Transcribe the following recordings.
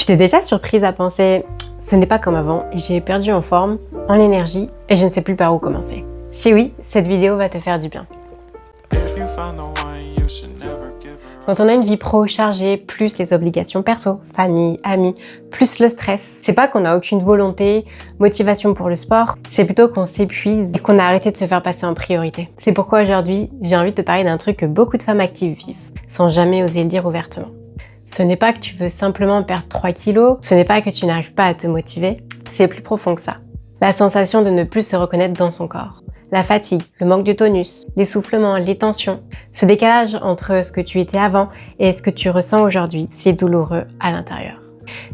Tu t'es déjà surprise à penser « ce n'est pas comme avant, j'ai perdu en forme, en énergie et je ne sais plus par où commencer ». Si oui, cette vidéo va te faire du bien. Quand on a une vie pro chargée, plus les obligations perso, famille, amis, plus le stress, c'est pas qu'on n'a aucune volonté, motivation pour le sport, c'est plutôt qu'on s'épuise et qu'on a arrêté de se faire passer en priorité. C'est pourquoi aujourd'hui, j'ai envie de te parler d'un truc que beaucoup de femmes actives vivent, sans jamais oser le dire ouvertement. Ce n'est pas que tu veux simplement perdre 3 kilos, ce n'est pas que tu n'arrives pas à te motiver, c'est plus profond que ça. La sensation de ne plus se reconnaître dans son corps. La fatigue, le manque de tonus, l'essoufflement, les tensions. Ce décalage entre ce que tu étais avant et ce que tu ressens aujourd'hui, c'est douloureux à l'intérieur.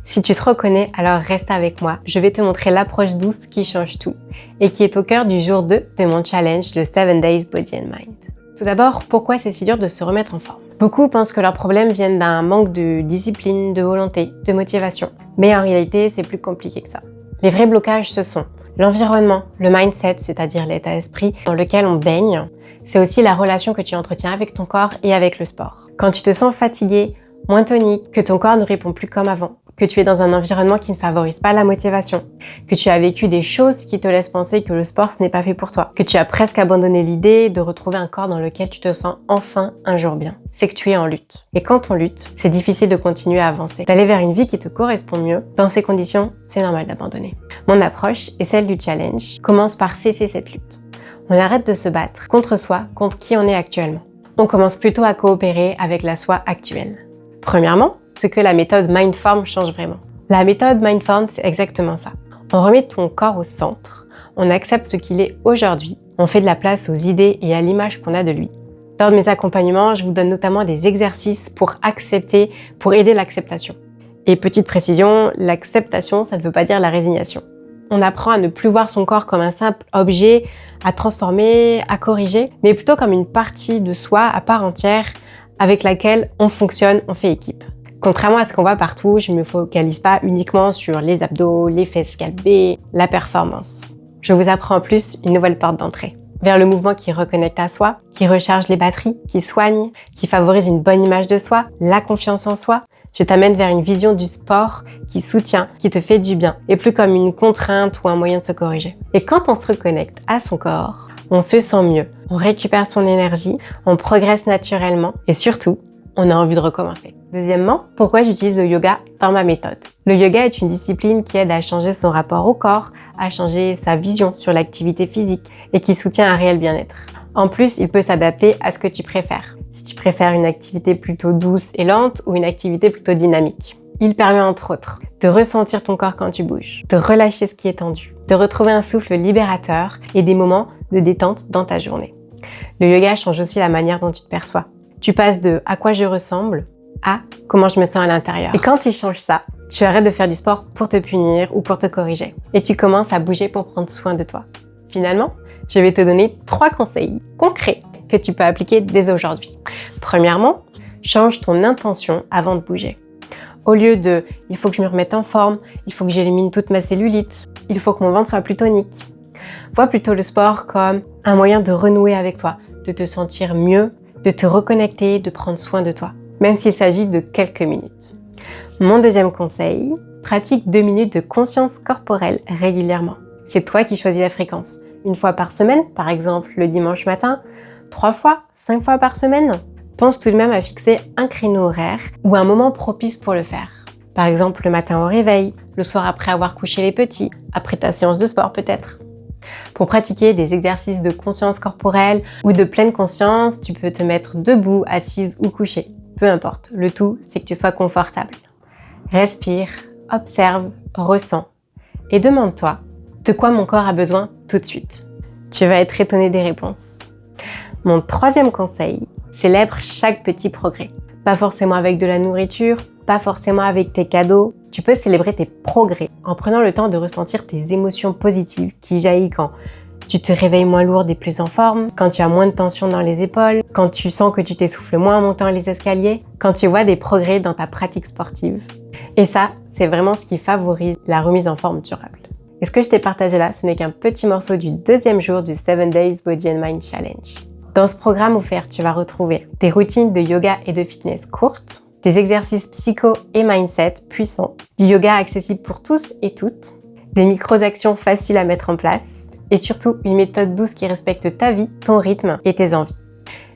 Si tu te reconnais, alors reste avec moi. Je vais te montrer l'approche douce qui change tout et qui est au cœur du jour 2 de mon challenge, le 7 Days Body and Mind. Tout d'abord, pourquoi c'est si dur de se remettre en forme? Beaucoup pensent que leurs problèmes viennent d'un manque de discipline, de volonté, de motivation. Mais en réalité, c'est plus compliqué que ça. Les vrais blocages, ce sont l'environnement, le mindset, c'est-à-dire l'état d'esprit dans lequel on baigne. C'est aussi la relation que tu entretiens avec ton corps et avec le sport. Quand tu te sens fatigué, moins tonique, que ton corps ne répond plus comme avant, que tu es dans un environnement qui ne favorise pas la motivation, que tu as vécu des choses qui te laissent penser que le sport ce n'est pas fait pour toi, que tu as presque abandonné l'idée de retrouver un corps dans lequel tu te sens enfin un jour bien. C'est que tu es en lutte. Et quand on lutte, c'est difficile de continuer à avancer, d'aller vers une vie qui te correspond mieux. Dans ces conditions, c'est normal d'abandonner. Mon approche et celle du challenge commence par cesser cette lutte. On arrête de se battre contre soi, contre qui on est actuellement. On commence plutôt à coopérer avec la soi actuelle. Premièrement, ce que la méthode Mindform change vraiment. La méthode Mindform, c'est exactement ça. On remet ton corps au centre, on accepte ce qu'il est aujourd'hui, on fait de la place aux idées et à l'image qu'on a de lui. Lors de mes accompagnements, je vous donne notamment des exercices pour accepter, pour aider l'acceptation. Et petite précision, l'acceptation, ça ne veut pas dire la résignation. On apprend à ne plus voir son corps comme un simple objet à transformer, à corriger, mais plutôt comme une partie de soi à part entière avec laquelle on fonctionne, on fait équipe. Contrairement à ce qu'on voit partout, je ne me focalise pas uniquement sur les abdos, les fesses scalpées, la performance. Je vous apprends en plus une nouvelle porte d'entrée vers le mouvement qui reconnecte à soi, qui recharge les batteries, qui soigne, qui favorise une bonne image de soi, la confiance en soi. Je t'amène vers une vision du sport qui soutient, qui te fait du bien, et plus comme une contrainte ou un moyen de se corriger. Et quand on se reconnecte à son corps, on se sent mieux, on récupère son énergie, on progresse naturellement et surtout, on a envie de recommencer. Deuxièmement, pourquoi j'utilise le yoga dans ma méthode? Le yoga est une discipline qui aide à changer son rapport au corps, à changer sa vision sur l'activité physique et qui soutient un réel bien-être. En plus, il peut s'adapter à ce que tu préfères. Si tu préfères une activité plutôt douce et lente ou une activité plutôt dynamique. Il permet entre autres de ressentir ton corps quand tu bouges, de relâcher ce qui est tendu, de retrouver un souffle libérateur et des moments de détente dans ta journée. Le yoga change aussi la manière dont tu te perçois. Tu passes de « à quoi je ressemble » à « comment je me sens à l'intérieur ». Et quand tu changes ça, tu arrêtes de faire du sport pour te punir ou pour te corriger. Et tu commences à bouger pour prendre soin de toi. Finalement, je vais te donner 3 conseils concrets que tu peux appliquer dès aujourd'hui. Premièrement, change ton intention avant de bouger. Au lieu de « il faut que je me remette en forme, il faut que j'élimine toute ma cellulite, il faut que mon ventre soit plus tonique », vois plutôt le sport comme un moyen de renouer avec toi, de te sentir mieux, de te reconnecter, de prendre soin de toi, même s'il s'agit de quelques minutes. Mon deuxième conseil, pratique 2 minutes de conscience corporelle régulièrement. C'est toi qui choisis la fréquence. 1 fois par semaine, par exemple le dimanche matin, 3 fois, 5 fois par semaine. Pense tout de même à fixer un créneau horaire ou un moment propice pour le faire. Par exemple le matin au réveil, le soir après avoir couché les petits, après ta séance de sport peut-être. Pour pratiquer des exercices de conscience corporelle ou de pleine conscience, tu peux te mettre debout, assise ou couché. Peu importe, le tout, c'est que tu sois confortable. Respire, observe, ressens et demande-toi de quoi mon corps a besoin tout de suite. Tu vas être étonné des réponses. Mon 3e conseil, célèbre chaque petit progrès. Pas forcément avec de la nourriture, pas forcément avec tes cadeaux. Tu peux célébrer tes progrès en prenant le temps de ressentir tes émotions positives qui jaillissent quand tu te réveilles moins lourde et plus en forme, quand tu as moins de tension dans les épaules, quand tu sens que tu t'essouffles moins en montant les escaliers, quand tu vois des progrès dans ta pratique sportive. Et ça, c'est vraiment ce qui favorise la remise en forme durable. Et ce que je t'ai partagé là, ce n'est qu'un petit morceau du 2e jour du 7 Days Body and Mind Challenge. Dans ce programme offert, tu vas retrouver des routines de yoga et de fitness courtes, des exercices psycho et mindset puissants, du yoga accessible pour tous et toutes, des micro-actions faciles à mettre en place, et surtout une méthode douce qui respecte ta vie, ton rythme et tes envies.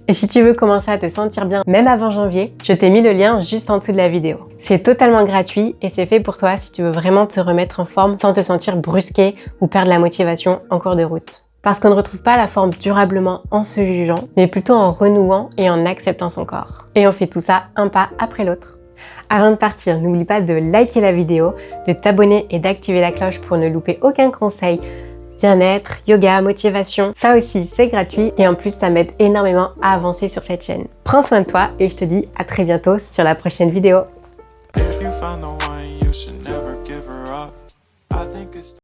Et si tu veux commencer à te sentir bien, même avant janvier, je t'ai mis le lien juste en dessous de la vidéo. C'est totalement gratuit et c'est fait pour toi si tu veux vraiment te remettre en forme sans te sentir brusqué ou perdre la motivation en cours de route. Parce qu'on ne retrouve pas la forme durablement en se jugeant, mais plutôt en renouant et en acceptant son corps. Et on fait tout ça un pas après l'autre. Avant de partir, n'oublie pas de liker la vidéo, de t'abonner et d'activer la cloche pour ne louper aucun conseil bien-être, yoga, motivation. Ça aussi, c'est gratuit et en plus, ça m'aide énormément à avancer sur cette chaîne. Prends soin de toi et je te dis à très bientôt sur la prochaine vidéo.